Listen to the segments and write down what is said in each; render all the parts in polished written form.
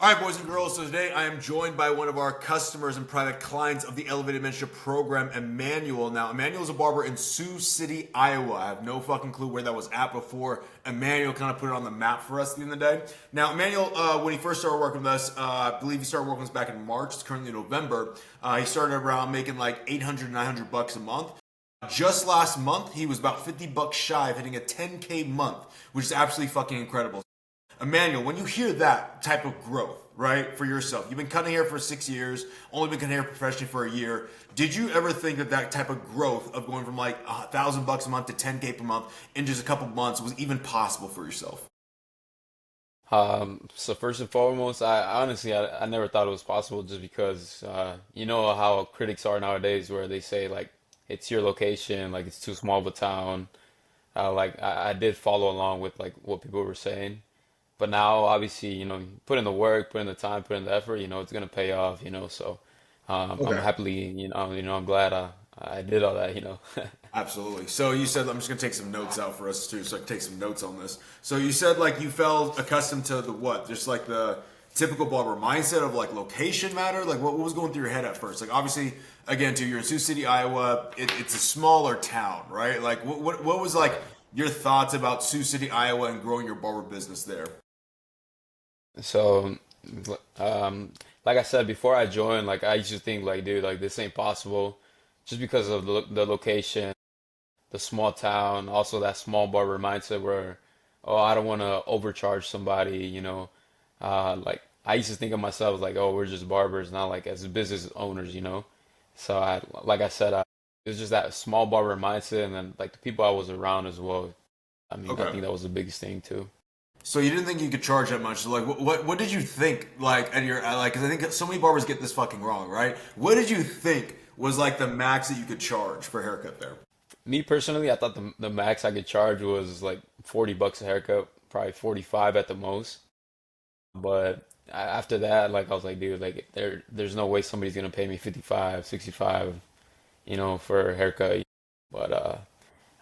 All right, boys and girls. So today I am joined by one of our customers and private clients of the Elevated Mentorship Program, Emmanuel. Now, Emmanuel is a barber in Sioux City, Iowa. I have no fucking clue where that was at before. Emmanuel kind of put it on the map for us at the end of the day. Now, Emmanuel, when he first started working with us, I believe he started working with us back in March. It's currently November. He started around making like 800, 900 bucks a month. Just last month, he was about 50 bucks shy of hitting a 10K month, which is absolutely fucking incredible. Emmanuel, when you hear that type of growth, right, for yourself, you've been cutting hair for 6 years, only been cutting hair professionally for a year. Did you ever think that that type of growth of going from like 1,000 bucks a month to 10K per month in just a couple months was even possible for yourself? So first and foremost, I honestly I never thought it was possible just because you know how critics are nowadays where they say like it's your location, like it's too small of a town. I did follow along with like what people were saying. But now obviously, put in the work, put in the time, put in the effort, it's gonna pay off, so I'm Okay. happily, I'm glad I did all that. Absolutely. So you said, I'm just going to take some notes out for us too, so I can take some notes on this. So you said like you felt accustomed to the what? Just like the typical barber mindset of like location matter? Like what was going through your head at first? Like obviously, again, too, you're in Sioux City, Iowa. It's a smaller town, right? Like what was like your thoughts about Sioux City, Iowa and growing your barber business there? So, like I said before I joined, like I used to think like, dude, like this ain't possible, just because of the location, the small town, also that small barber mindset where, oh, I don't want to overcharge somebody. Like I used to think of myself like, oh, we're just barbers, not like as business owners. So like I said, it was just that small barber mindset, and then like the people I was around as well. I mean, I Okay. think that was the biggest thing too. So you didn't think you could charge that much. So like, what did you think? Like, at your like, because I think so many barbers get this fucking wrong, right? What did you think was like the max that you could charge for a haircut there? Me personally, I thought the max I could charge was like 40 bucks a haircut, probably 45 at the most. But after that, like I was like, dude, like there's no way somebody's gonna pay me 55, 65, for a haircut. But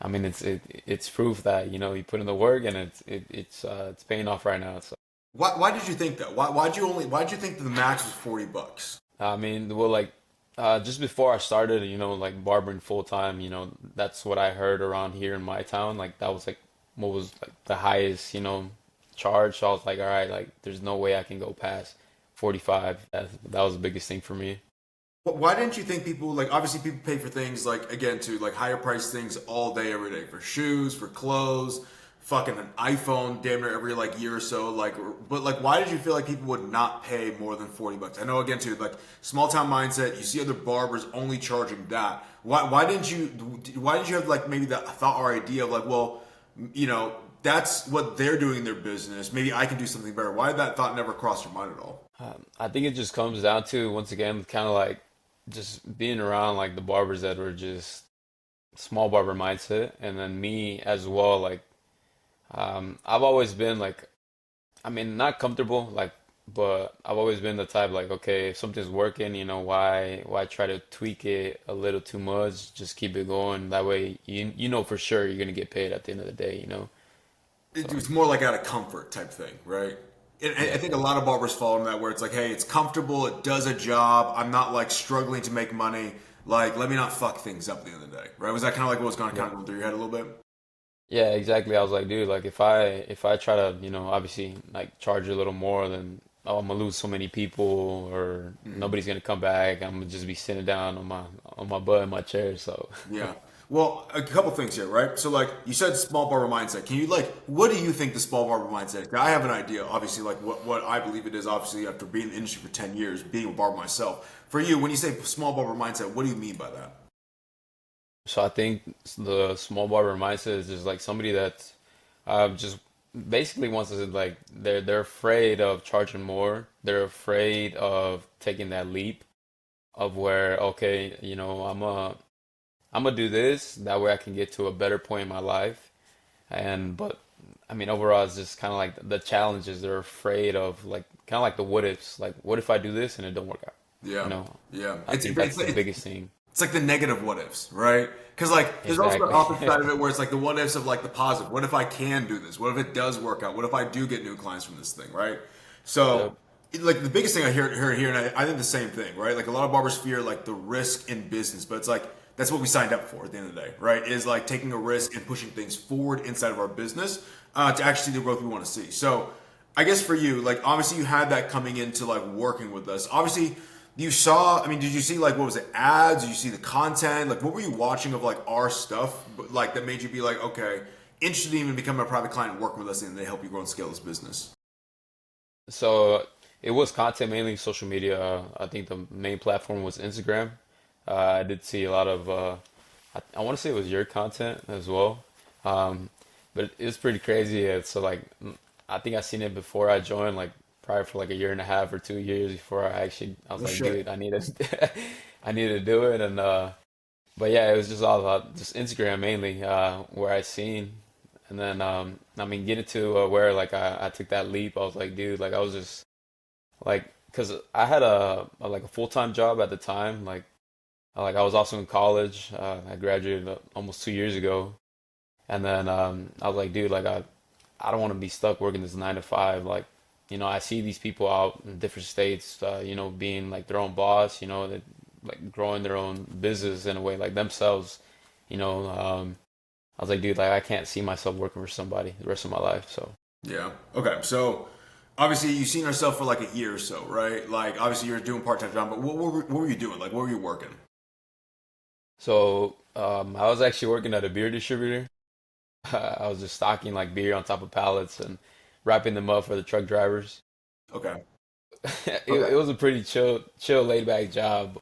I mean it's proof that, you put in the work and it's paying off right now. So Why did you think that? Why'd you think that the max was 40 bucks? I mean, well, like just before I started, like barbering full time, that's what I heard around here in my town. Like that was like what was like the highest, charge. So I was like, all right, like there's no way I can go past 45. That was the biggest thing for me. Why didn't you think people like obviously people pay for things like again to like higher price things all day every day for shoes for clothes, fucking an iPhone damn near every like year or so like but like why did you feel like people would not pay more than 40 bucks? I know again too like small town mindset. You see other barbers only charging that. Why didn't you have like maybe that thought or idea of like well you know that's what they're doing in their business. Maybe I can do something better. Why did that thought never cross your mind at all? I think it just comes down to once again kind of like just being around like the barbers that were just small barber mindset, and then me as well. Like I've always been like, I mean, not comfortable, like, but I've always been the type like, okay, if something's working, why try to tweak it a little too much? Just keep it going. That way, you know for sure you're gonna get paid at the end of the day. So It's more like out of comfort type thing, right? And I yeah, think a lot of barbers fall in that where it's like, hey, it's comfortable, it does a job. I'm not like struggling to make money. Like, let me not fuck things up at the end of the day, right? Was that kind of like what was going to kind yeah, of go through your head a little bit? yeah, exactly. I was like, dude, like if I try to, obviously like charge a little more, then oh, I'm gonna lose so many people, or Mhm. nobody's gonna come back. I'm gonna just be sitting down on my butt in my chair. So. Yeah. Well, a couple things here, right? So, like you said, small barber mindset. Can you like, what do you think the small barber mindset is? I have an idea, obviously, like what I believe it is. Obviously, after being in the industry for 10 years, being a barber myself. For you, when you say small barber mindset, what do you mean by that? So I think the small barber mindset is just like somebody that just basically wants to like they're afraid of charging more. They're afraid of taking that leap of where okay, I'm gonna do this that way I can get to a better point in my life. And but I mean overall it's just kind of like the challenges they're afraid of, like kind of like the what ifs. Like what if I do this and it don't work out? You Yeah, know, yeah. I think It's that's the it's biggest thing. it's like the negative what ifs, right? Because like there's also the Exactly. opposite side of it where it's like the what ifs of like the positive. What if I can do this? What if it does work out? What if I do get new clients from this thing, right? So Yep. Like the biggest thing I hear here, and I think the same thing, right? Like a lot of barbers fear like the risk in business, but it's like that's what we signed up for at the end of the day, right? Is like taking a risk and pushing things forward inside of our business to actually see the growth we want to see. So I guess for you, like obviously you had that coming into like working with us. Obviously you saw, I mean, did you see like what was it, ads? Did you see the content? Like what were you watching of like our stuff, like that made you be like, okay, interested in even becoming a private client and working with us and they help you grow and scale this business? So it was content mainly social media. I think the main platform was Instagram. I did see a lot of, I want to say it was your content as well. Um, but it's pretty crazy. So like, I think I seen it before I joined, like probably for like a year and a half or 2 years before I was Oh like, shit. dude, I need to, I need to do it. And, but yeah, it was just all about just Instagram mainly, where I seen. And then, I mean, getting to where like I took that leap, I was like, dude, like I was just like, cause I had like a full-time job at the time. Like I was also in college. I graduated almost 2 years ago. And then, I was like, dude, like I don't want to be stuck working this 9 to 5. Like, I see these people out in different states, being like their own boss, that like growing their own business in a way like themselves, you know. I was like, dude, like I can't see myself working for somebody the rest of my life. So, Yeah. Okay. So obviously you've seen yourself for like a year or so, right? Like obviously you're doing part time job, but what were you doing? Like what were you working? I was actually working at a beer distributor. I was just stocking like beer on top of pallets and wrapping them up for the truck drivers. Okay. It Okay. was a pretty chill, laid back job.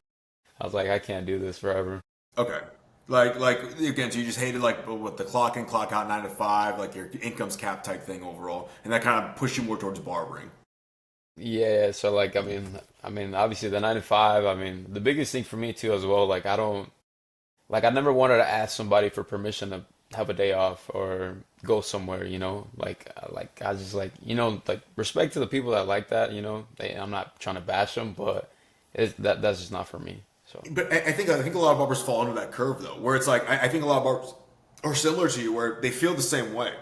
I was like, I can't do this forever. Okay. Like again, so you just hated like what the clock in, clock out, 9 to 5, like your income's cap type thing overall, and that kind of pushed you more towards barbering. Yeah, so like I mean obviously the 9 to 5, I mean the biggest thing for me too as well, like I don't like I never wanted to ask somebody for permission to have a day off or go somewhere, like I just like, like respect to the people that like that, I'm not trying to bash them, but that's just not for me. So, But I think a lot of barbers fall under that curve though, where it's like I think a lot of barbers are similar to you, where they feel the same way,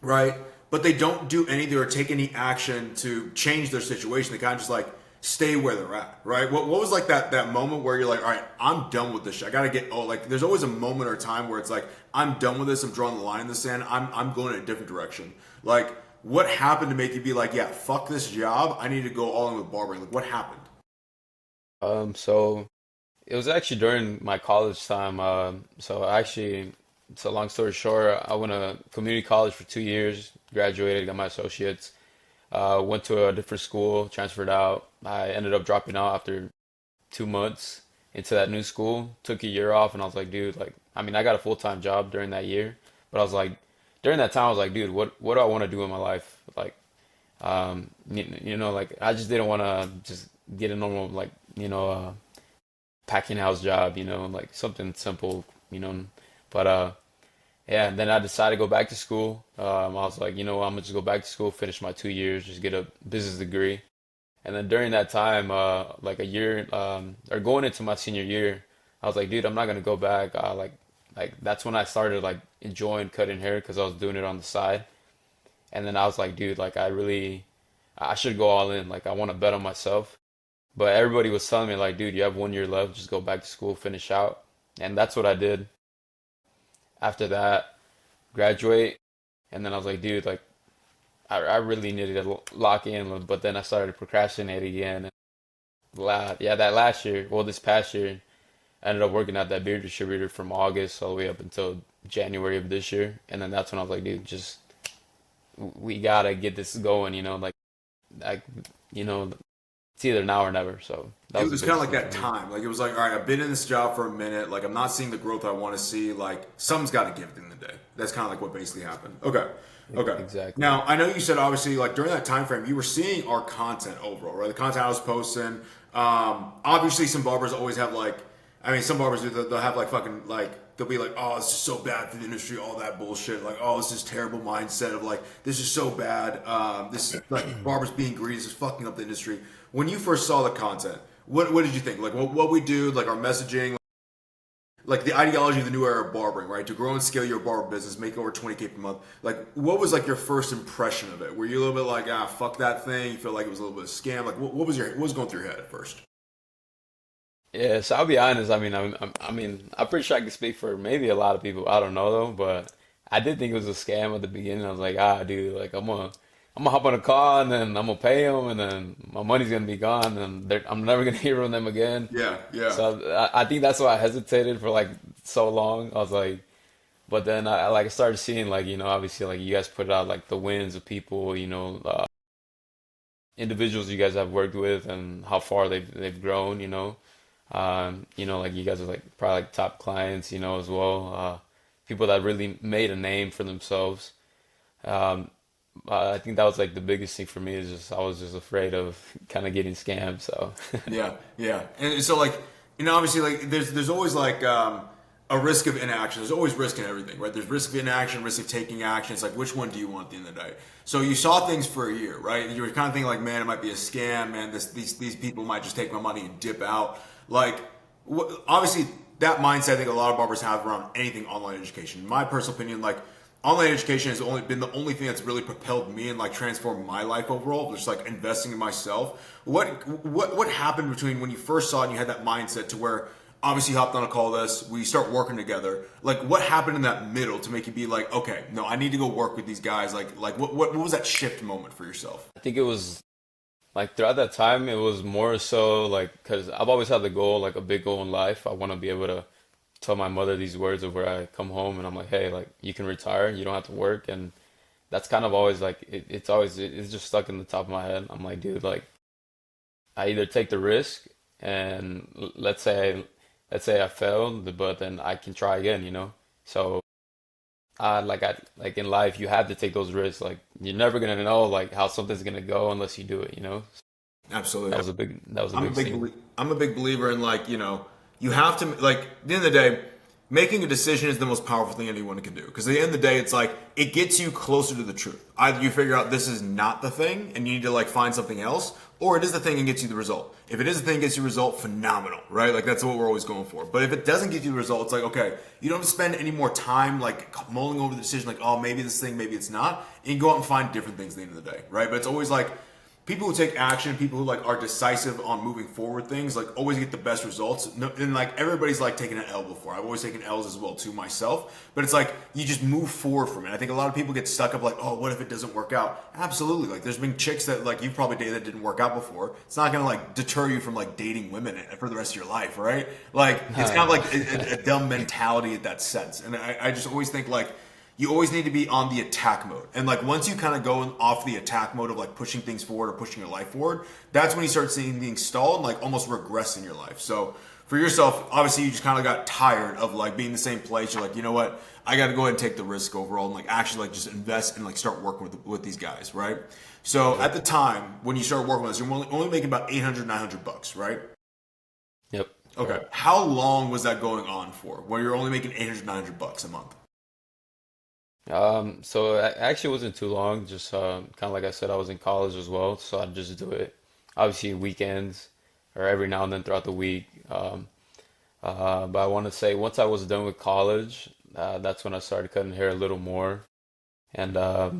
right? But they don't do anything or take any action to change their situation. They kind of just like stay where they're at, right? What was like that moment where you're like, all right, I'm done with this shit. I gotta get like there's always a moment or a time where it's like I'm done with this. I'm drawing the line in the sand. I'm going in a different direction. Like what happened to make you be like, yeah, fuck this job. I need to go all in with barbering. Like what happened? so it was actually during my college time. So long story short, I went to community college for 2 years, graduated, got my associates. Went to a different school, transferred out. I ended up dropping out after 2 months into that new school. Took a year off, and I was like, dude, like, I mean, I got a full-time job during that year, but I was like, during that time, I was like, dude, what do I want to do in my life? Like, like I just didn't want to just get a normal like, packing house job, like something simple, But yeah, and then I decided to go back to school. I was like, I'm gonna just go back to school, finish my 2 years, just get a business degree. And then during that time, like a year, or going into my senior year, I was like, dude, I'm not gonna go back. Like that's when I started like enjoying cutting hair because I was doing it on the side. And then I was like, dude, like I should go all in. Like I want to bet on myself. But everybody was telling me like, dude, you have 1 year left, just go back to school, finish out. And that's what I did. After that, graduate, and then I was like, dude, like I really needed to lock in, but then I started procrastinating again. Yeah, that last year, well, this past year, I ended up working at that beer distributor from August all the way up until January of this year, and then that's when I was like, dude, just we gotta get this going, like, you know, it's either now or never. So that It was the was kind of biggest like thing for that me. time. Like it was like, all right, I've been in this job for a minute. Like I'm not seeing the growth I want to see. Like something's got to give at the end of the day. That's kind of like what basically happened. Okay, okay. Exactly. Now I know you said obviously like during that time frame you were seeing our content overall, right? The content I was posting. Obviously some barbers always have like, I mean some barbers do. They'll have like fucking like they'll be like, oh, this is so bad for the industry, all that bullshit. Like, oh, this is terrible mindset of like, this is so bad. This is like barbers being greedy. This is fucking up the industry. When you first saw the content, what did you think? Like, what we do, like our messaging, like the ideology of the new era of barbering, right? To grow and scale your barber business, make over 20K per month. Like, what was like your first impression of it? Were you a little bit like, ah, fuck that thing? You feel like it was a little bit of a scam? Like, what was going through your head at first? Yeah, so I'll be honest. I'm pretty sure I can speak for maybe a lot of people. I don't know though, but I did think it was a scam at the beginning. I was like, dude, like I'm gonna hop on a call and then I'm gonna pay them and then my money's gonna be gone and I'm never gonna hear from them again. Yeah, yeah. So I think that's why I hesitated for like so long. I was like, but then I started seeing like obviously like you guys put out like the wins of people, individuals you guys have worked with and how far they've grown. Like you guys are like probably like top clients, as well. People that really made a name for themselves. Um, I think that was like the biggest thing for me is just I was just afraid of kind of getting scammed. So Yeah, yeah. And so like, obviously like there's always like a risk of inaction. There's always risk in everything, right? There's risk of inaction, risk of taking action. It's like which one do you want at the end of the day? So you saw things for a year, right? You were kind of thinking like, man, it might be a scam, man. These people might just take my money and dip out. Like, obviously that mindset I think a lot of barbers have around anything online education. In my personal opinion, like online education has only been the only thing that's really propelled me and like transformed my life overall. Just like investing in myself. What happened between when you first saw it and you had that mindset to where obviously you hopped on a call with us, we start working together. Like what happened in that middle to make you be like, okay, no, I need to go work with these guys. Like what was that shift moment for yourself? I think it was like throughout that time, it was more so like because I've always had the goal, like a big goal in life. I want to be able to tell my mother these words of where I come home and I'm like, hey, like you can retire, you don't have to work, and that's kind of always like it's just stuck in the top of my head. I'm like, dude, like I either take the risk and let's say I failed, but then I can try again. So like in life, you have to take those risks. Like you're never gonna know like how something's gonna go unless you do it. Absolutely. That was a big thing. I'm a big believer in like, you have to like at the end of the day, making a decision is the most powerful thing anyone can do. Because at the end of the day, it's like it gets you closer to the truth. Either you figure out this is not the thing and you need to like find something else, or it is the thing and gets you the result. If it is the thing and gets you the result, phenomenal, right? Like that's what we're always going for. But if it doesn't get you the result, it's like, okay, you don't have to spend any more time like mulling over the decision, like, oh, maybe this thing, maybe it's not. And you go out and find different things at the end of the day, right? But it's always like people who take action, people who like are decisive on moving forward things, like always get the best results. And like everybody's like taken an L before. I've always taken L's as well too myself. But it's like you just move forward from it. I think a lot of people get stuck up like, oh, what if it doesn't work out? Absolutely. Like there's been chicks that like you've probably dated that didn't work out before. It's not gonna like deter you from like dating women for the rest of your life, right? Like it's kind of like a dumb mentality in that sense. And I just always think like you always need to be on the attack mode. And like once you kind of go off the attack mode of like pushing things forward or pushing your life forward, that's when you start seeing things stall and like almost regress in your life. So for yourself, obviously you just kind of got tired of like being in the same place. You're like, you know what? I got to go ahead and take the risk overall and like actually like just invest and like start working with these guys, right? So at the time when you start working with us, you're only making about 800, $900, right? Yep. Okay. How long was that going on for? Where you're only making 800, $900 a month? So it actually wasn't too long. Just kind of like I said, I was in college as well, so I'd just do it obviously weekends or every now and then throughout the week. But I want to say once I was done with college, that's when I started cutting hair a little more, and I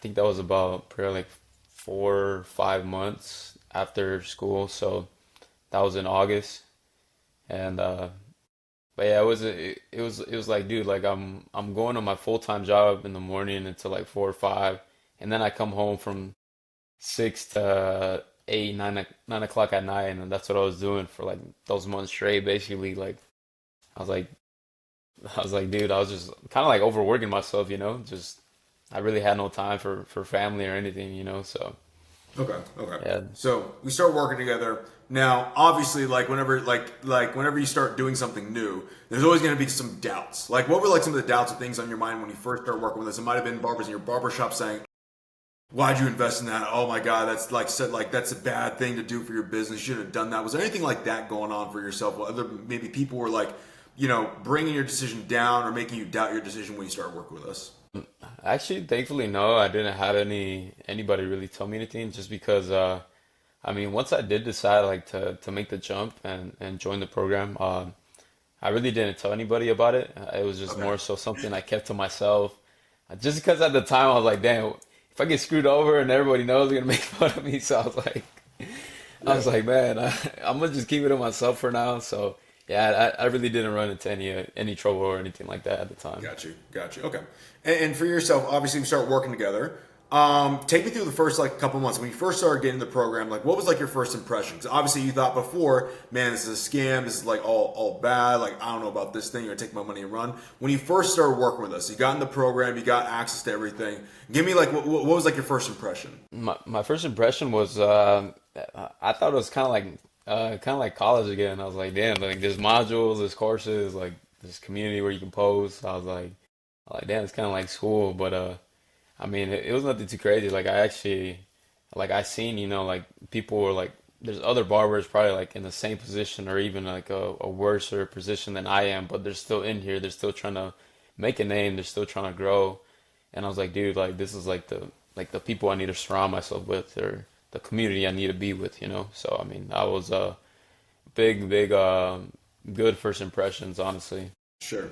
think that was about probably like 4 or 5 months after school. So that was in August, and but yeah, it was like, dude, like I'm going to my full-time job in the morning until like 4 or 5, and then I come home from 6 to 8, 9 o'clock at night, and that's what I was doing for like those months straight. Basically, like I was like, dude, I was just kind of like overworking myself. Just I really had no time for family or anything. So Okay, okay. yeah, So we start working together. Now, obviously, like whenever you start doing something new, there's always going to be some doubts. Like, what were like some of the doubts or things on your mind when you first started working with us? It might have been barbers in your barber shop saying, "Why'd you invest in that? Oh my God, that's like said like that's a bad thing to do for your business. You shouldn't have done that." Was there anything like that going on for yourself? Well, other maybe people were like, bringing your decision down or making you doubt your decision when you started working with us. actually, thankfully, no, I didn't have anybody really tell me anything, just because I mean, once I did decide like to make the jump and join the program, I really didn't tell anybody about it. It was just Okay. more so something I kept to myself. Just because at the time I was like, damn, if I get screwed over and everybody knows, they're gonna make fun of me. So I Yeah. was like, man, I'm gonna just keep it to myself for now. So yeah, I really didn't run into any trouble or anything like that at the time. Got you. Got you. Okay. And for yourself, obviously, we start working together. Take me through the first like couple months when you first started getting the program. Like, what was like your first impression? Because obviously, you thought before, man, this is a scam. This is like all bad. Like, I don't know about this thing. You're gonna take my money and run. When you first started working with us, you got in the program, you got access to everything. Give me like what was like your first impression? My first impression was I thought it was kind of like college again. I was like, damn, like there's modules, there's courses, like this community where you can post. I was like, damn, it's kind of like school, but I mean, it was nothing too crazy. Like I actually, like I seen, like people were like, there's other barbers probably like in the same position or even like a worse position than I am, but they're still in here. They're still trying to make a name. They're still trying to grow. And I was like, dude, like this is like the people I need to surround myself with, or the community I need to be with, you know. So I mean, I was big good first impressions, honestly. Sure.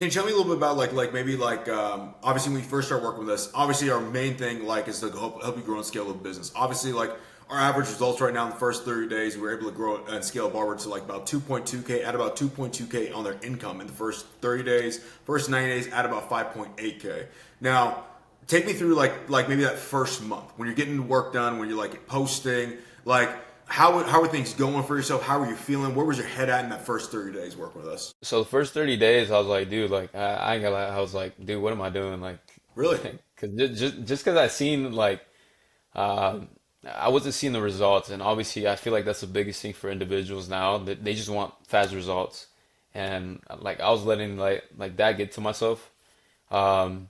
Can you tell me a little bit about like maybe like obviously when you first start working with us, obviously our main thing like is to help you grow and scale the business. Obviously like our average results right now in the first 30 days, we were able to grow and scale Barber to like about 2.2K, add about 2.2K on their income in the first 30 days. First 90 days, add about 5.8K. Now, take me through like maybe that first month when you're getting work done, when you're like posting, like how are things going for yourself? How are you feeling? Where was your head at in that first 30 days working with us? So the first 30 days, I was like, dude, like I ain't gonna lie, I was like, dude, what am I doing? Like, Really? cause just cause I seen like um I wasn't seeing the results, and obviously I feel like that's the biggest thing for individuals now that they just want fast results, and like I was letting like that get to myself. Um,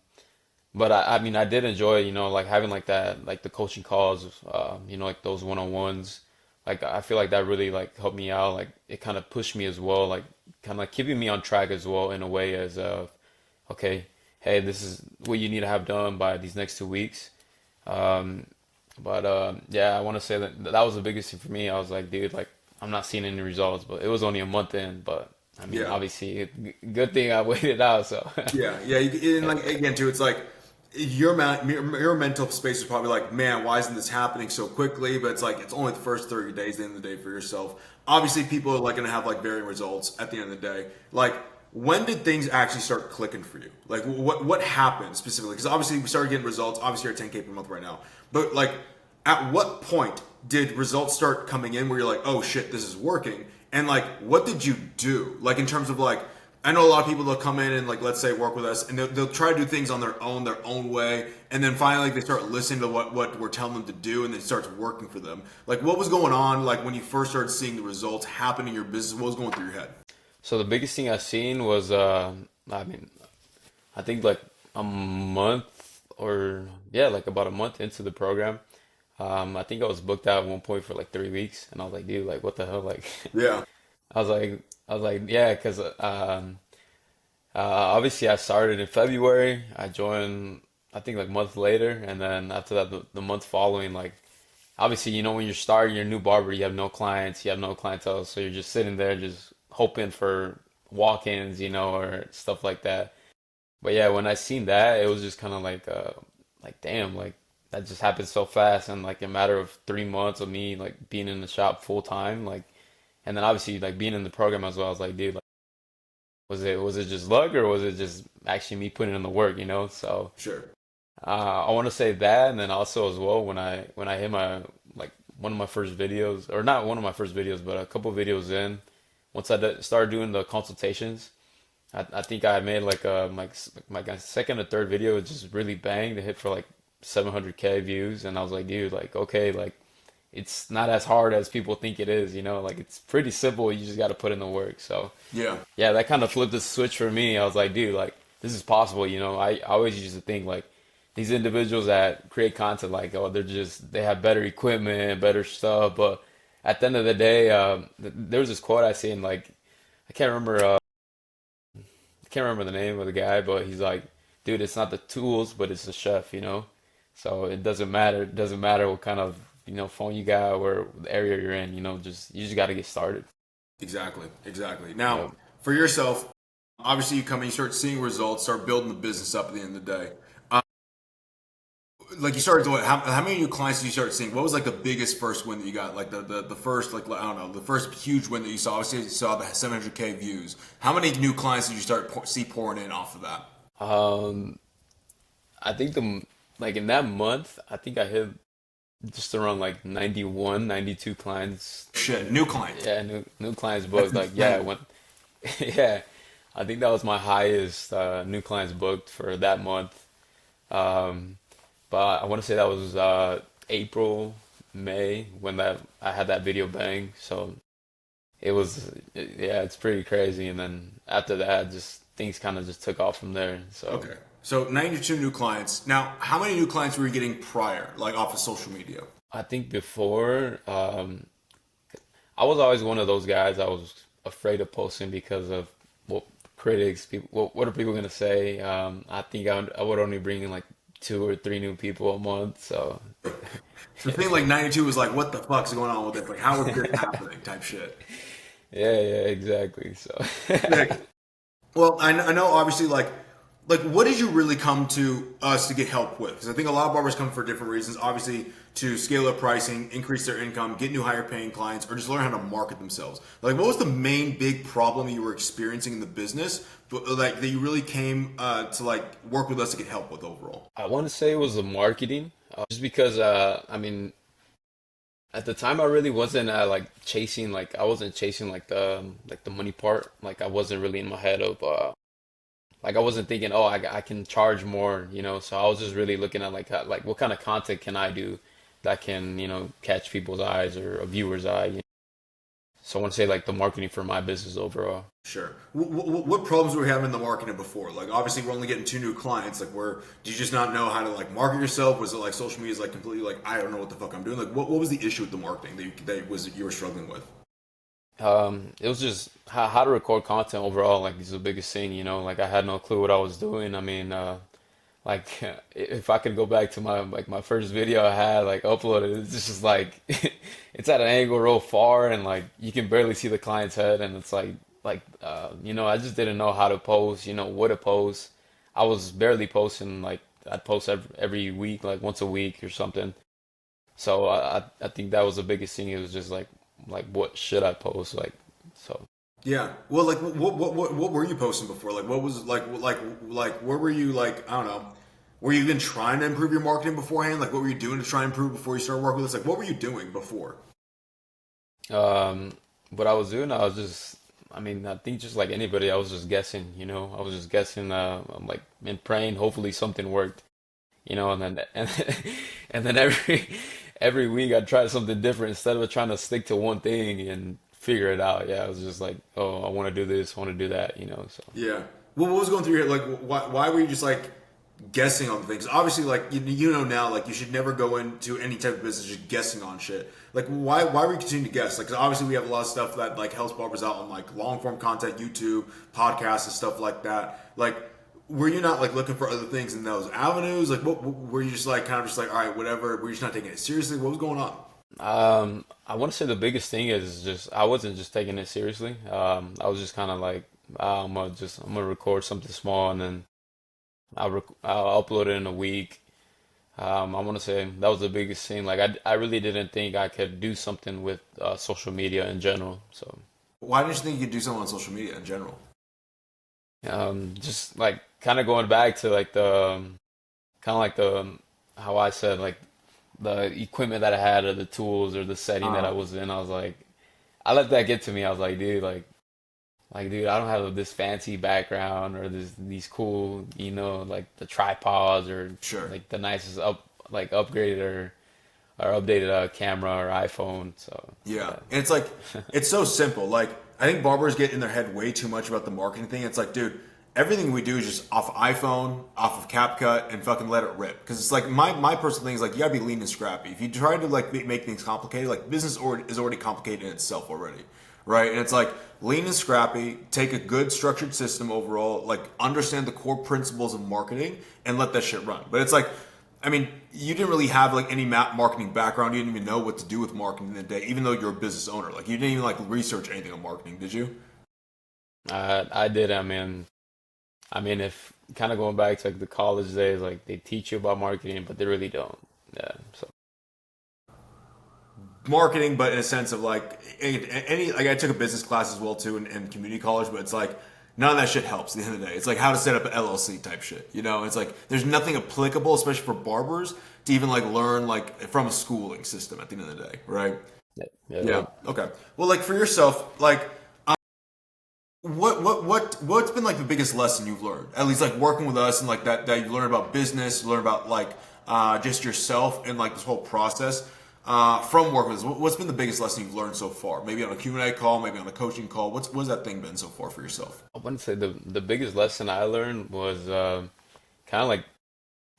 But I mean, I did enjoy, like having like that, like the coaching calls, like those one-on-ones. Like I feel like that really like helped me out. Like it kind of pushed me as well, like kind of like keeping me on track as well in a way as okay, hey, this is what you need to have done by these next 2 weeks. Um, but yeah, I want to say that that was the biggest thing for me. I was like, dude, like I'm not seeing any results, but it was only a month in. But I mean, Yeah. obviously, good thing I waited out. So Yeah, yeah. And like again, too, it's like your mental space is probably like, man, why isn't this happening so quickly? But it's like it's only the first 30 days, the end of the day for yourself. Obviously, people are like going to have like varying results at the end of the day. Like, when did things actually start clicking for you? Like, what happened specifically? Because obviously, we started getting results. Obviously, you're at 10K per month right now. But like, at what point did results start coming in where you're like, oh shit, this is working? And like, what did you do? Like, in terms of like, I know a lot of people that come in and like, let's say, work with us, and they'll try to do things on their own way, and then finally like, they start listening to what we're telling them to do, and it starts working for them. Like, what was going on? Like when you first started seeing the results happen in your business, what was going through your head? so the biggest thing I seen was, I mean, I think like a month or yeah, like about a month into the program. I think I was booked out at one point for like 3 weeks, and I was like, dude, like what the hell? Like, Yeah, I was like, yeah, because obviously I started in February. I joined, I think like a month later, and then after that, the month following, like obviously, when you're starting your new barber, you have no clients, you have no clientele, so you're just sitting there just hoping for walk-ins, or stuff like that. But yeah, when I seen that, it was just kind of like damn, like that just happened so fast, and like a matter of 3 months of me like being in the shop full time, like, and then obviously like being in the program as well. I was like, dude, like, was it just luck or was it just actually me putting in the work, So sure. I want to say that, and then also as well when I hit my like one of my first videos, or not one of my first videos, but a couple videos in, once I started doing the consultations. I think I made like my second or third video was just really banged. It hit for like 700K views, and I was like, dude, like okay, like it's not as hard as people think it is, like it's pretty simple. You just got to put in the work. So Yeah, yeah, that kind of flipped the switch for me. I was like, dude, like this is possible. I always used to think like these individuals that create content, like oh, they have better equipment, better stuff, but at the end of the day, there was this quote I seen like I can't remember. I can't remember the name of the guy, but he's like, dude, it's not the tools, but it's the chef. So it doesn't matter. It doesn't matter what kind of, phone you got or the area you're in, just you just got to get started. Exactly, exactly. Now, Yep. for yourself, obviously you come and you start seeing results, start building the business up at the end of the day. Like you started doing, how many new clients did you start seeing? What was like the biggest first win that you got? Like the first, like, I don't know, the first huge win that you saw? Obviously, you saw the 700K views. How many new clients did you start see pouring in off of that? Um, I think like in that month, I think I hit just around like 91, 92 clients. Shit, new clients. Yeah, new clients That's booked. Like yeah, insane. yeah. I think that was my highest new clients booked for that month. Um, but I want to say that was April, May when that I had that video bang. So it was yeah, it's pretty crazy. And then after that, just things kind of just took off from there. So Okay. So 92 new clients. Now, how many new clients were you getting prior, like off of social media? I think before, I was always one of those guys. I was afraid of posting because of what critics, people, what are people gonna say? I think I would only bring in like two or three new people a month. So So the thing like 92 was like, what the fuck's going on with it? Like, how is this happening? Type shit. yeah, exactly. So Sick. Well, I know obviously like what did you really come to us to get help with? Because I think a lot of barbers come for different reasons. Obviously, to scale up pricing, increase their income, get new higher paying clients, or just learn how to market themselves. Like, what was the main big problem you were experiencing in the business, but like that you really came to like work with us to get help with overall? I want to say it was the marketing, just because I mean at the time I really wasn't like chasing like I wasn't chasing like the money part. Like I wasn't really in my head of like I wasn't thinking, oh, I can charge more, you know. So I was just really looking at like like what kind of content can I do that can, you know, catch people's eyes or a viewer's eye. You know? So I want to say like the marketing for my business overall. Sure. What problems were we having in the marketing before? Like, obviously, we're only getting two new clients. Like, where do you just not know how to like market yourself? Was it like social media is like completely like I don't know what the fuck I'm doing? Like, what was the issue with the marketing that you were struggling with? It was just how to record content overall. Like is the biggest thing, you know. Like I had no clue what I was doing. I mean, like if I could go back to my first video I had like uploaded, it's just like it's at an angle real far and like you can barely see the client's head and it's you know I just didn't know how to post, you know what to post. I was barely posting like I'd post every week like once a week or something. So I think that was the biggest thing. It was just like what should I post like so. Yeah. Well, like, what were you posting before? Like, what was like where were you like I don't know. Were you even trying to improve your marketing beforehand? Like, what were you doing to try and improve before you started working with us? Like, what were you doing before? Um, what I was doing, I was just, I mean, I think just like anybody, I was just guessing, you know, I was just guessing, I'm like, and praying, hopefully something worked, you know, and then, and then every week I tried something different instead of trying to stick to one thing and figure it out. Yeah, I was just like, oh, I want to do this, I want to do that, you know, so. Yeah. Well, what was going through your head? Like, why were you just like guessing on things? Obviously, like you know now, like you should never go into any type of business just guessing on shit. Like, why were you continuing to guess? Like, 'cause obviously we have a lot of stuff that like helps barbers out on like long form content, YouTube, podcasts, and stuff like that. Like, were you not like looking for other things in those avenues? Like, what were you just like kind of just like all right, whatever? Were you just not taking it seriously? What was going on? I want to say the biggest thing is just I wasn't just taking it seriously. I was just kind of like I'm gonna record something small and then I'll upload it in a week. I want to say that was the biggest thing. Like I really didn't think I could do something with social media in general. So Why didn't you think you could do something on social media in general? just like kind of going back to like the kind of like the how I said like the equipment that I had or the tools or the setting that I Uh, was in. I was like I let that get to me. I was like, dude, dude, I don't have this fancy background or these cool, you know, like the tripods or sure. like the nicest upgraded or updated camera or iPhone. So Yeah, yeah. and it's like it's so simple. Like I think barbers get in their head way too much about the marketing thing. It's like, dude, everything we do is just off iPhone, off of CapCut, and fucking let it rip. Because it's like my personal thing is like you gotta be lean and scrappy. If you try to like make things complicated, like business is already complicated in itself already, right? And it's like lean and scrappy. Take a good structured system overall. Like understand the core principles of marketing and let that shit run. But it's like I mean, you didn't really have like any marketing background. You didn't even know what to do with marketing in the day, even though you're a business owner. Like you didn't even like research anything on marketing, did you? I did. I mean, if kind of going back to like the college days, like they teach you about marketing, but they really don't. Yeah. So Marketing, but in a sense of like any like I took a business class as well too in community college, but it's like none of that shit helps at the end of the day. It's like how to set up an LLC type shit. You know, it's like there's nothing applicable, especially for barbers, to even like learn like from a schooling system at the end of the day, right? yeah, yeah, Yeah. Okay. Well, like for yourself, like what's been like the biggest lesson you've learned? At least like working with us and like that you've learned about business, learn about like just yourself and like this whole process from working with us. What's been the biggest lesson you've learned so far? Maybe on a Q&A call, maybe on a coaching call. What's that thing been so far for yourself? I wouldn't say the biggest lesson I learned was kind of like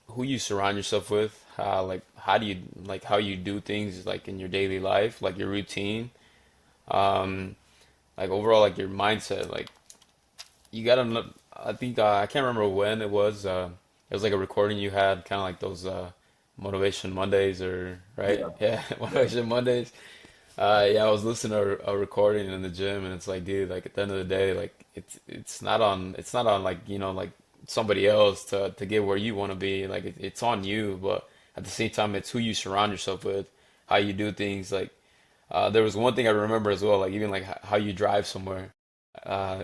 who you surround yourself with, how do you like how you do things like in your daily life, like your routine, um, like overall like your mindset, like you gotta I think I can't remember when it was. It was like a recording you had, kind of like those Motivation Mondays, or right? Yeah. Yeah, Yeah. Motivation Mondays. Yeah, I was listening to a recording in the gym, and it's like, dude, like at the end of the day, like it's not on like like somebody else to get where you want to be. Like it's on you, but at the same time, it's who you surround yourself with, how you do things. Like there was one thing I remember as well, like even like how you drive somewhere. Uh,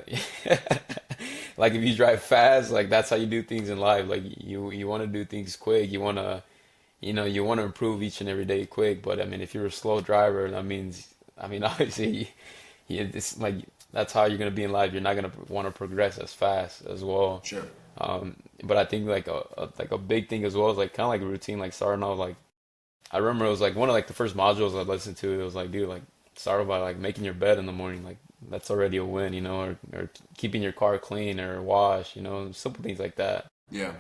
like if you drive fast, like that's how you do things in life. Like you want to do things quick. You want to improve each and every day quick. But I mean, if you're a slow driver, that means, I mean, obviously, it's like that's how you're gonna be in life. You're not gonna want to progress as fast as well. Sure. But I think like a big thing as well is like kind of like a routine, like starting off like I remember it was like one of like the first modules I listened to. It was like, dude, like start by like making your bed in the morning. Like that's already a win, or keeping your car clean or wash, simple things like that. Yeah,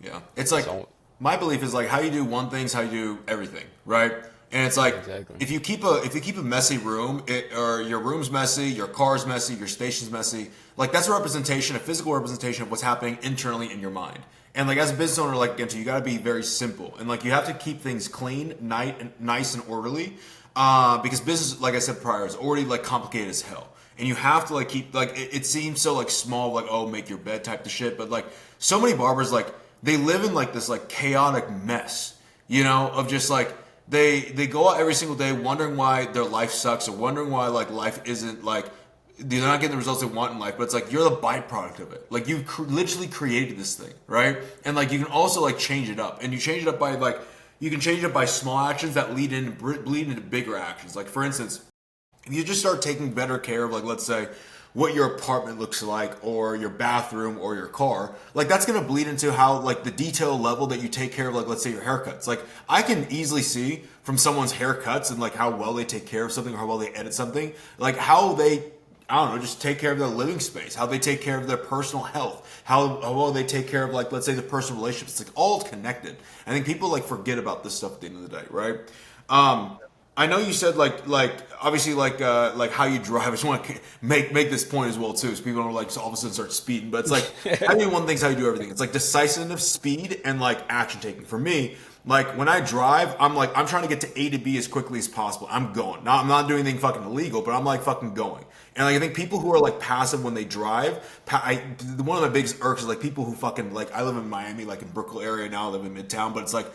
yeah. It's like So my belief is like how you do one thing is how you do everything, right? And it's like exactly. if you keep a messy room, or your room's messy, your car's messy, your station's messy, like that's a representation, a physical representation of what's happening internally in your mind. And like as a business owner, like Gento, you got to be very simple, and like you have to keep things clean, nice and orderly, because business, like I said prior, is already like complicated as hell. And you have to like keep like it seems so like small, like oh make your bed type of shit, but like so many barbers like they live in like this like chaotic mess, of just like they go out every single day wondering why their life sucks, or wondering why like life isn't like they're not getting the results they want in life, but it's like you're the byproduct of it. Like you've literally created this thing, right? And like you can also like change it up, and you change it up by like you can change it by small actions that bleed into bigger actions. Like for instance, if you just start taking better care of, like, let's say, what your apartment looks like, or your bathroom, or your car, like that's gonna bleed into how like the detail level that you take care of, like let's say your haircuts. Like I can easily see from someone's haircuts and like how well they take care of something, or how well they edit something, like how they, I don't know, just take care of their living space, how they take care of their personal health, how well they take care of, like, let's say, the personal relationships. It's like all connected. I think people like forget about this stuff at the end of the day, right? I know you said like obviously like how you drive. I just want to make this point as well too, so people don't like all of a sudden start speeding. But it's like I mean one thing's how you do everything. It's like decisiveness, speed, and like action taking. For me, like when I drive, I'm trying to get to A to B as quickly as possible. I'm going. I'm not doing anything fucking illegal, but I'm like fucking going. And like I think people who are like passive when they drive, one of my biggest irks is like people who fucking like I live in Miami, like in Brooklyn area now. I live in Midtown, but it's like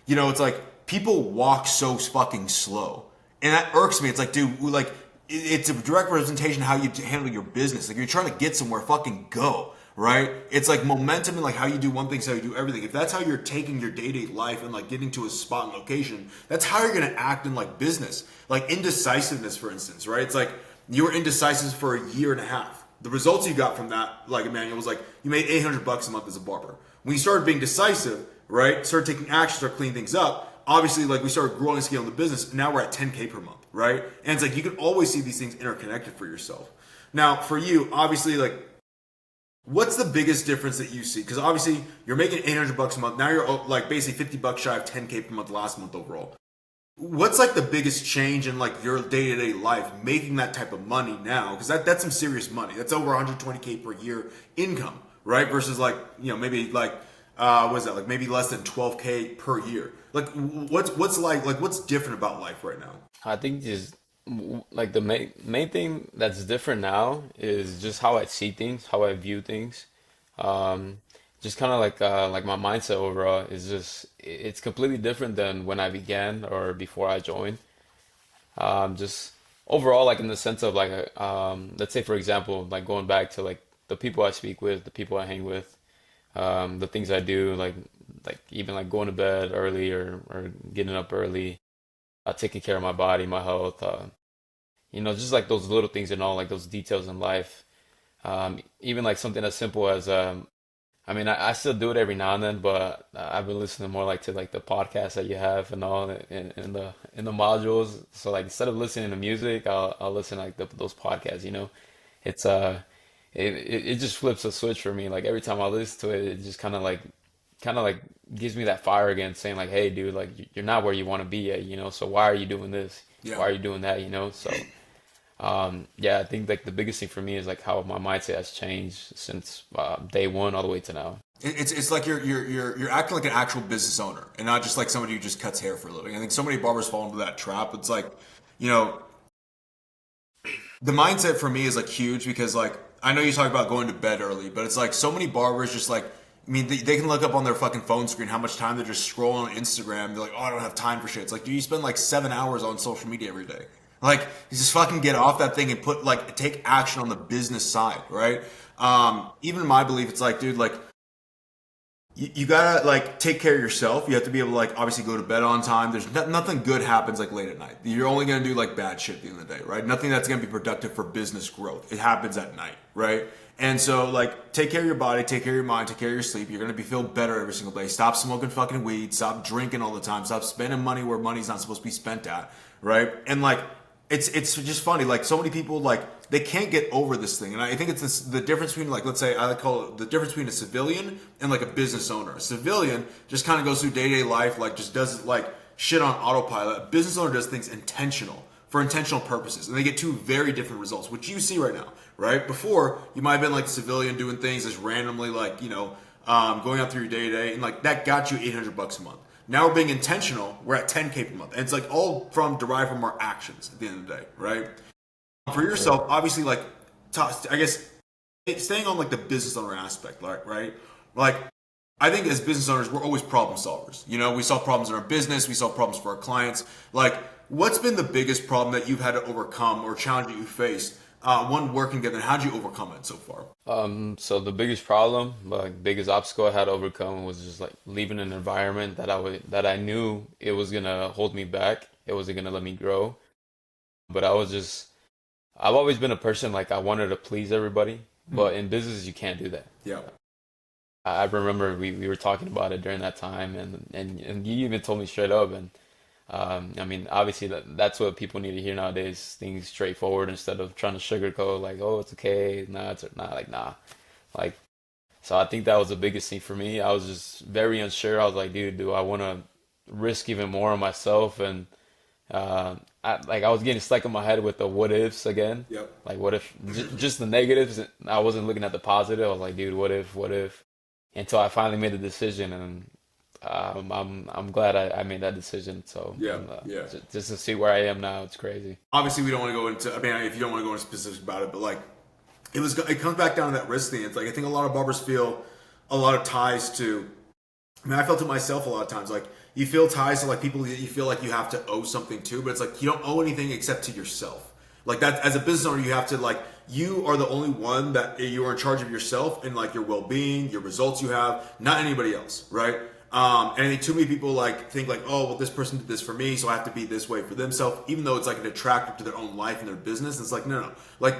it's like people walk so fucking slow, and that irks me. It's like, dude, like it's a direct representation of how you handle your business. Like you're trying to get somewhere, fucking go, right? It's like momentum and like how you do one thing, is how you do everything. If that's how you're taking your day to day life and like getting to a spot and location, that's how you're gonna act in like business. Like indecisiveness, for instance, right? It's like you were indecisive for a year and a half. The results you got from that, like Emmanuel, was like you made $800 a month as a barber. When you started being decisive, right? Started taking action, started cleaning things up. Obviously, like we started growing and scaling the business. Now we're at 10K per month, right? And it's like you can always see these things interconnected for yourself. Now, for you, obviously, like what's the biggest difference that you see? Because obviously you're making $800 a month. Now you're like basically $50 shy of 10K per month last month overall. What's like the biggest change in like your day to day life making that type of money now? Because that's some serious money. That's over 120K per year income, right? Versus like maybe like what is that, like maybe less than 12K per year. Like what's different about life right now? I think just like the main thing that's different now is just how I see things, how I view things. Um, just kind of like my mindset overall is just it's completely different than when I began or before I joined. Just overall, like in the sense of like let's say for example, like going back to like the people I speak with, the people I hang with, the things I do, like even like going to bed early or getting up early, taking care of my body, my health, just like those little things and all, like those details in life. Even like something as simple as I mean, I still do it every now and then, but I've been listening more like to like the podcasts that you have and all in the modules. So like instead of listening to music, I'll listen like those podcasts. It's it just flips a switch for me. Like every time I listen to it, it just kind of like gives me that fire again, saying like, hey, dude, like you're not where you want to be yet. So why are you doing this? Yeah. Why are you doing that? So. Yeah, I think like the biggest thing for me is like how my mindset has changed since day one all the way to now. It's like you're acting like an actual business owner and not just like somebody who just cuts hair for a living. I think so many barbers fall into that trap. It's like, you know, the mindset for me is like huge because like I know you talk about going to bed early, but it's like so many barbers just like I mean they can look up on their fucking phone screen how much time they're just scrolling on Instagram. They're like, oh, I don't have time for shit. It's like, do you spend like 7 hours on social media every day? Like, you just fucking get off that thing and take action on the business side, right? Even in my belief, it's like, dude, like you gotta like take care of yourself. You have to be able to like obviously go to bed on time. There's nothing good happens like late at night. You're only gonna do like bad shit at the end of the day, right? Nothing that's gonna be productive for business growth. It happens at night, right? And so like take care of your body, take care of your mind, take care of your sleep. You're gonna feel better every single day. Stop smoking fucking weed. Stop drinking all the time. Stop spending money where money's not supposed to be spent at, right? And like it's just funny. Like so many people like they can't get over this thing, and I think it's the difference between like let's say I call it the difference between a civilian and like a business owner. A civilian just kind of goes through day to day life, like just does like shit on autopilot. A business owner does things intentional for intentional purposes, and they get two very different results, which you see right now. Right before you might have been like a civilian doing things just randomly, like going out through your day to day, and like that got you $800 a month. Now we're being intentional. We're at 10K per month, and it's like all derived from our actions at the end of the day, right? For yourself, obviously, like I guess staying on like the business owner aspect, right? Like I think as business owners, we're always problem solvers. We solve problems in our business, we solve problems for our clients. Like, what's been the biggest problem that you've had to overcome or challenge that you faced? One working together, and how'd you overcome it so far? So the biggest problem, like biggest obstacle I had to overcome was just like leaving an environment that I knew it was gonna hold me back. It wasn't gonna let me grow. But I've always been a person like I wanted to please everybody, but in business you can't do that. Yeah. I remember we were talking about it during that time, and you even told me straight up, and I mean obviously that's what people need to hear nowadays, things straightforward instead of trying to sugarcoat like, oh, it's okay, nah, it's not, like, nah, like. So I think that was the biggest thing for me. I was just very unsure. I was like, dude, do I want to risk even more on myself? And I was getting stuck in my head with the what ifs again. Yep. Like, what if just the negatives? I wasn't looking at the positive. I was like, dude, what if? What if? Until I finally made the decision, and I'm glad I made that decision. So Yeah. Yeah. just to see where I am now, it's crazy. Obviously, we don't want to go into. I mean, if you don't want to go into specifics about it, but like, it comes back down to that risk thing. It's like I think a lot of barbers feel a lot of ties to. I mean, I felt it myself a lot of times. Like you feel ties to like people that you feel like you have to owe something to, but it's like you don't owe anything except to yourself. Like that, as a business owner, you have to like you are the only one that you are in charge of yourself and like your well-being, your results you have, not anybody else, right? And I think too many people like think like, oh, well, this person did this for me, so I have to be this way for themselves, even though it's like a detractor to their own life and their business. It's like no, like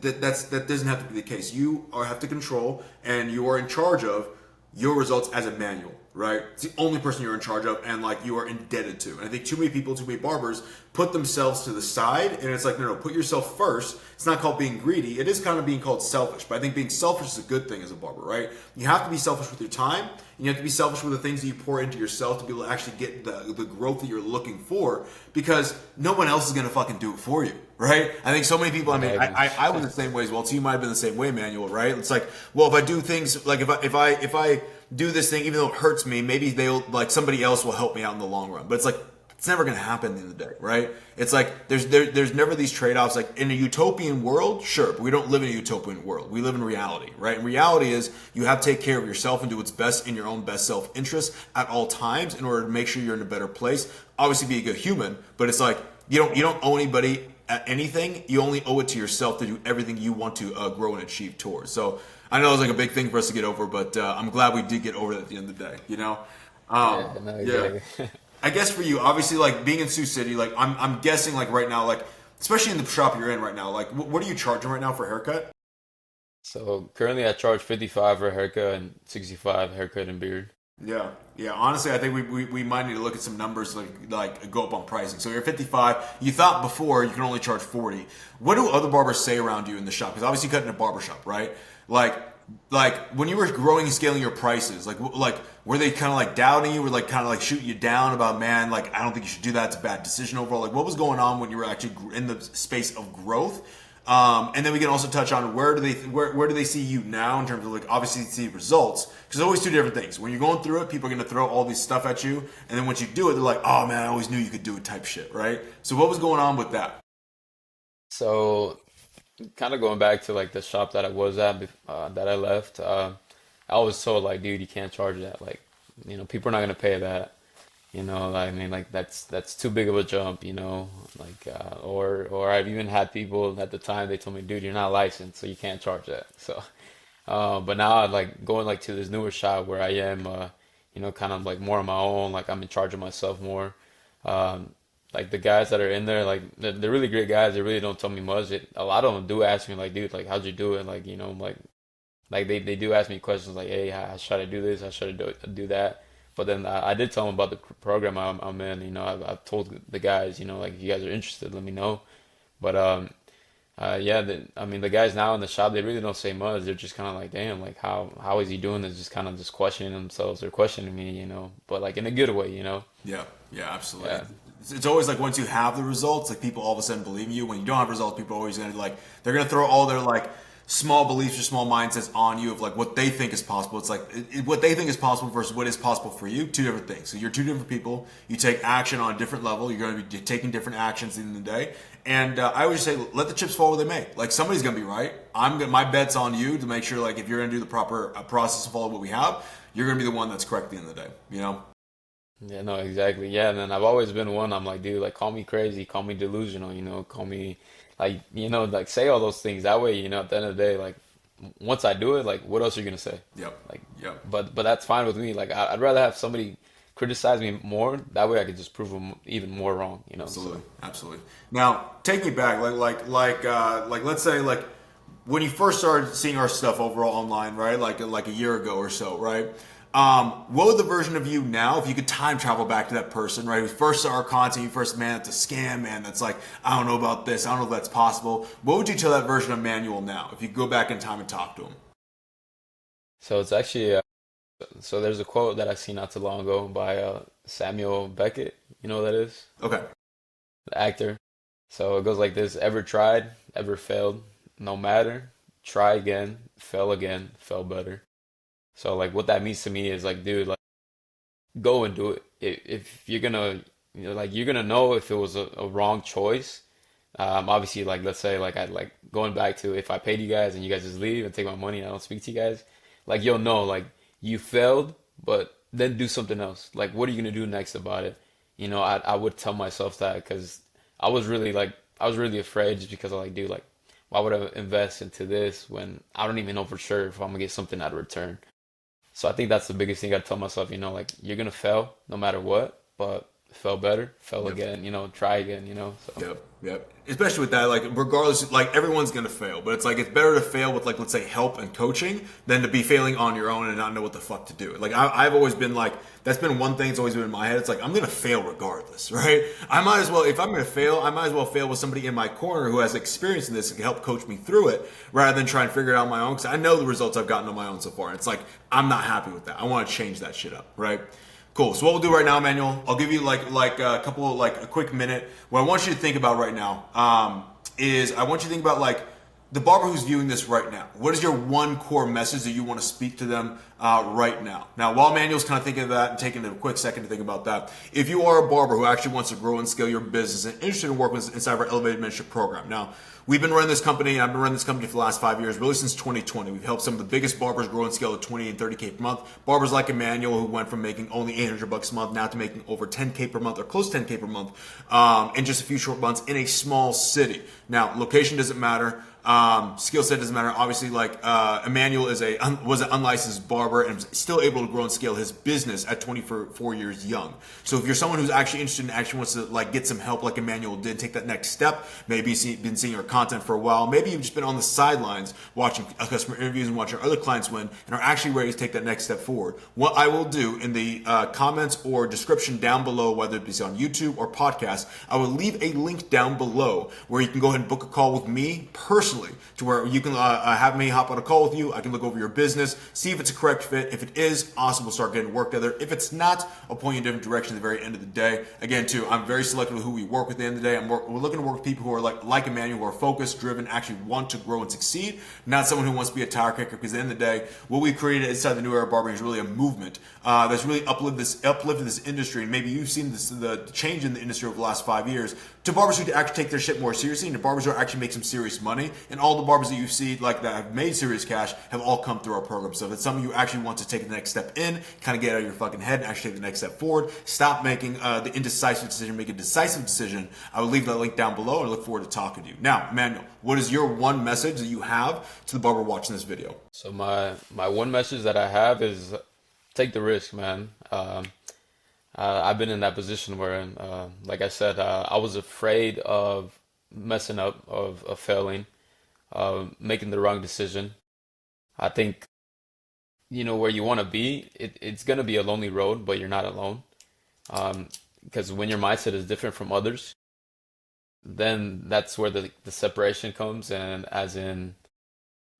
that doesn't have to be the case. You have to control, and you are in charge of your results as a manual, right? It's the only person you're in charge of and like you are indebted to. And I think too many barbers put themselves to the side, and it's like, no, put yourself first. It's not called being greedy. It is kind of being called selfish, but I think being selfish is a good thing as a barber, right? You have to be selfish with your time, and you have to be selfish with the things that you pour into yourself to be able to actually get the growth that you're looking for, because no one else is going to fucking do it for you, right? I think so many people, I mean, I was the same way as well, so you might have been the same way, Manuel, right? It's like, well, if I do things, like if I do this thing, even though it hurts me. Maybe they'll like somebody else will help me out in the long run. But it's like it's never going to happen at the end of the day, right? It's like there's never these trade-offs. Like in a utopian world, sure, but we don't live in a utopian world. We live in reality, right? And reality is you have to take care of yourself and do what's best in your own best self-interest at all times in order to make sure you're in a better place. Obviously, be a good human, but it's like you don't owe anybody anything. You only owe it to yourself to do everything you want to grow and achieve towards. So I know it's like a big thing for us to get over, but I'm glad we did get over that at the end of the day. Yeah, no, Yeah. exactly. I guess for you, obviously, like being in Sioux City, like I'm guessing, like right now, like especially in the shop you're in right now, like what are you charging right now for a haircut? So currently I charge 55 for a haircut and 65 haircut and beard. Yeah, yeah. Honestly, I think we might need to look at some numbers like go up on pricing. So you're 55. You thought before you can only charge 40. What do other barbers say around you in the shop? Because obviously you cut in a barber shop, right? Like like when you were growing and scaling your prices, like were they kind of like doubting you, or like kind of like shooting you down about, man, like I don't think you should do that. It's a bad decision overall. Like what was going on when you were actually in the space of growth? And then we can also touch on where do they see you now in terms of like obviously see results, because there's always two different things. When you're going through it, people are going to throw all these stuff at you, and then once you do it, they're like, oh man, I always knew you could do it type shit, right? So what was going on with that? So kind of going back to like the shop that I was at that I left, I was told like, dude, you can't charge that. Like, people are not gonna pay that. I mean, like that's too big of a jump. Like or I've even had people at the time they told me, dude, you're not licensed, so you can't charge that. So, but now I like going like to this newer shop where I am, kind of like more on my own. Like I'm in charge of myself more. Um, like the guys that are in there, like they're really great guys. They really don't tell me much. A lot of them do ask me like, dude, like how'd you do it? Like like they do ask me questions like, hey, how should I do this? How should I do that? But then I did tell them about the program I'm in. I've told the guys, like if you guys are interested, let me know. But yeah, I mean the guys now in the shop, they really don't say much. They're just kind of like, damn, like how is he doing this? Just kind of just questioning themselves. They're questioning me. But like in a good way. Yeah, yeah, absolutely. Yeah. It's always like once you have the results, like people all of a sudden believe in you. When you don't have results, people are always gonna like they're gonna throw all their like small beliefs or small mindsets on you of like what they think is possible. It's like what they think is possible versus what is possible for you. Two different things. So you're two different people. You take action on a different level. You're going to be taking different actions in the day. And I always say, let the chips fall where they may. Like somebody's gonna be right. My bet's on you to make sure like if you're gonna do the proper process and follow what we have, you're gonna be the one that's correct at the end of the day. Yeah, no, exactly. Yeah, and then I've always been one. I'm like, dude, like call me crazy, call me delusional, call me like, like say all those things. That way, at the end of the day, like once I do it, like what else are you gonna say? Yep. Like, Yep. but that's fine with me. Like I'd rather have somebody criticize me more. That way I could just prove them even more wrong. Absolutely, So absolutely. Now, take me back, like let's say like when you first started seeing our stuff overall online, right? Like a year ago or so, right? What would the version of you now, if you could time travel back to that person, right? Who first saw our content, you first, man, that's a scam, man. That's like, I don't know about this. I don't know if that's possible. What would you tell that version of Manuel now, if you could go back in time and talk to him? so it's actually so there's a quote that I seen not too long ago by Samuel Beckett. You know who that is? Okay. The actor. So it goes like this: ever tried, ever failed, no matter, try again, again, fell better. So like what that means to me is like, dude, like go and do it. If you're gonna, like you're gonna know if it was a wrong choice. Obviously, like let's say like I like going back to if I paid you guys and you guys just leave and take my money and I don't speak to you guys, like you'll know like you failed, but then do something else. Like what are you gonna do next about it? I would tell myself that because I was really afraid just because I like, dude, like why would I invest into this when I don't even know for sure if I'm gonna get something out of return? So I think that's the biggest thing I tell myself, like you're gonna fail no matter what, but fail better, fail Yep. again, try again. So Yep, yep. Especially with that, like regardless, like everyone's gonna fail, but it's like it's better to fail with like let's say help and coaching than to be failing on your own and not know what the fuck to do. Like I've always been like that's been one thing that's always been in my head. It's like I'm gonna fail regardless, right? I might as well if I'm gonna fail, I might as well fail with somebody in my corner who has experience in this and can help coach me through it rather than try and figure it out on my own. Because I know the results I've gotten on my own so far. It's like I'm not happy with that. I want to change that shit up, right? Cool. So what we'll do right now, Emmanuel, I'll give you like a couple like a quick minute. What I want you to think about right now is I want you to think about like the barber who's viewing this right now, what is your one core message that you want to speak to them right now? Now, while Manuel's kind of thinking of that and taking a quick second to think about that, if you are a barber who actually wants to grow and scale your business and interested in working inside of our Elevated Mentorship Program, now, we've been running this company, and I've been running this company for the last 5 years, really since 2020. We've helped some of the biggest barbers grow and scale to 20 and 30K per month. Barbers like Emmanuel, who went from making only $800 a month now to making over 10K per month or close to 10K per month in just a few short months in a small city. Now, location doesn't matter. Skill set doesn't matter. Obviously, like Emmanuel was an unlicensed barber and was still able to grow and scale his business at 24 years young. So if you're someone who's actually interested and actually wants to like get some help, like Emmanuel did, take that next step. Maybe you've been seeing our content for a while. Maybe you've just been on the sidelines watching customer interviews and watching other clients win, and are actually ready to take that next step forward. What I will do in the comments or description down below, whether it be on YouTube or podcast, I will leave a link down below where you can go ahead and book a call with me personally, to where you can have me hop on a call with you. I can look over your business, see if it's a correct fit. If it is, awesome, we'll start getting work together. If it's not, I'll point you in a different direction at the very end of the day. Again, too, I'm very selective with who we work with at the end of the day. We're looking to work with people who are like Emmanuel, who are focused, driven, actually want to grow and succeed, not someone who wants to be a tire kicker, because at the end of the day, what we've created inside the New Era Barbering is really a movement that's really uplifted this industry. And maybe you've seen the change in the industry over the last 5 years, to barbers who actually take their shit more seriously, and to barbers who actually make some serious money. And all the barbers that you see like that have made serious cash have all come through our program. So if it's something you actually want to take the next step in, kind of get out of your fucking head and actually take the next step forward, stop making the indecisive decision, make a decisive decision, I will leave that link down below and I look forward to talking to you. Now, Emmanuel, what is your one message that you have to the barber watching this video? So my one message that I have is take the risk, man. I've been in that position where, like I said, I was afraid of messing up, of failing, making the wrong decision. I think, where you want to be, it's going to be a lonely road, but you're not alone. Because when your mindset is different from others, then that's where the separation comes. And as in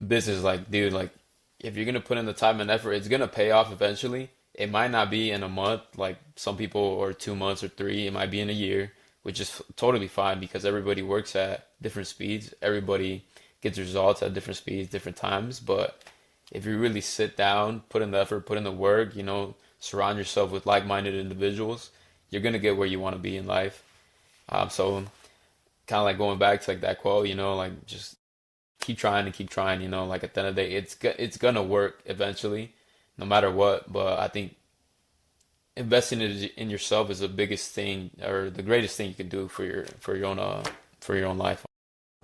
business, like, dude, like, if you're going to put in the time and effort, it's going to pay off eventually. It might not be in a month, like some people, or 2 months or 3. It might be in a year, which is totally fine because everybody works at different speeds. Everybody gets results at different speeds, different times. But if you really sit down, put in the effort, put in the work, surround yourself with like-minded individuals, you're going to get where you want to be in life. So kind of like going back to like that quote, like just keep trying and keep trying, like at the end of the day, it's going to work eventually, no matter what. But I think investing in yourself is the biggest thing, or the greatest thing you can do for your own life.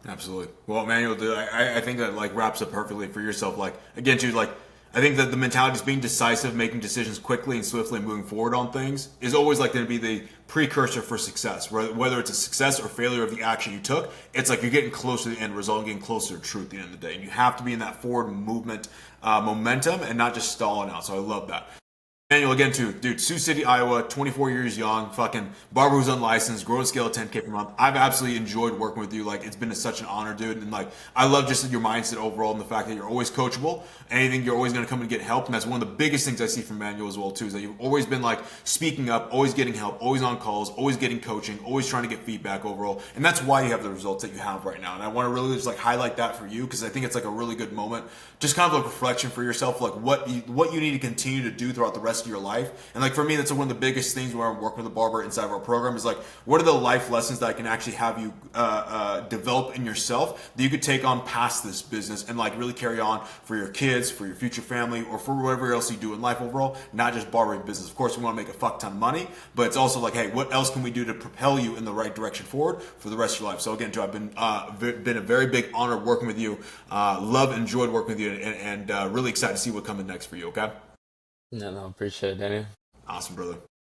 Absolutely. Well, Emmanuel, I think that like wraps up perfectly for yourself. Like again, too, like I think that the mentality is being decisive, making decisions quickly and swiftly, and moving forward on things is always like going to be the precursor for success. Whether it's a success or failure of the action you took, it's like you're getting closer to the end result and getting closer to truth at the end of the day. And you have to be in that forward movement momentum and not just stalling out. So I love that. Manuel, again, too, dude, Sioux City, Iowa, 24 years young, fucking barber who's unlicensed, growing scale at 10K per month. I've absolutely enjoyed working with you. Like, it's been such an honor, dude. And, like, I love just your mindset overall and the fact that you're always coachable. Anything, you're always going to come and get help. And that's one of the biggest things I see from Manuel as well, too, is that you've always been, like, speaking up, always getting help, always on calls, always getting coaching, always trying to get feedback overall. And that's why you have the results that you have right now. And I want to really just, like, highlight that for you because I think it's, like, a really good moment. Just kind of like reflection for yourself, like, what you need to continue to do throughout the rest of your life. And like for me, that's one of the biggest things where I'm working with a barber inside of our program is like, what are the life lessons that I can actually have you develop in yourself that you could take on past this business and like really carry on for your kids, for your future family, or for whatever else you do in life overall, not just barbering business. Of course, we want to make a fuck ton of money, but it's also like, hey, what else can we do to propel you in the right direction forward for the rest of your life? So again, Joe, I've been a very big honor working with you. Enjoyed working with you, and really excited to see what comes next for you. Okay. No, appreciate it, Daniel. Awesome, brother.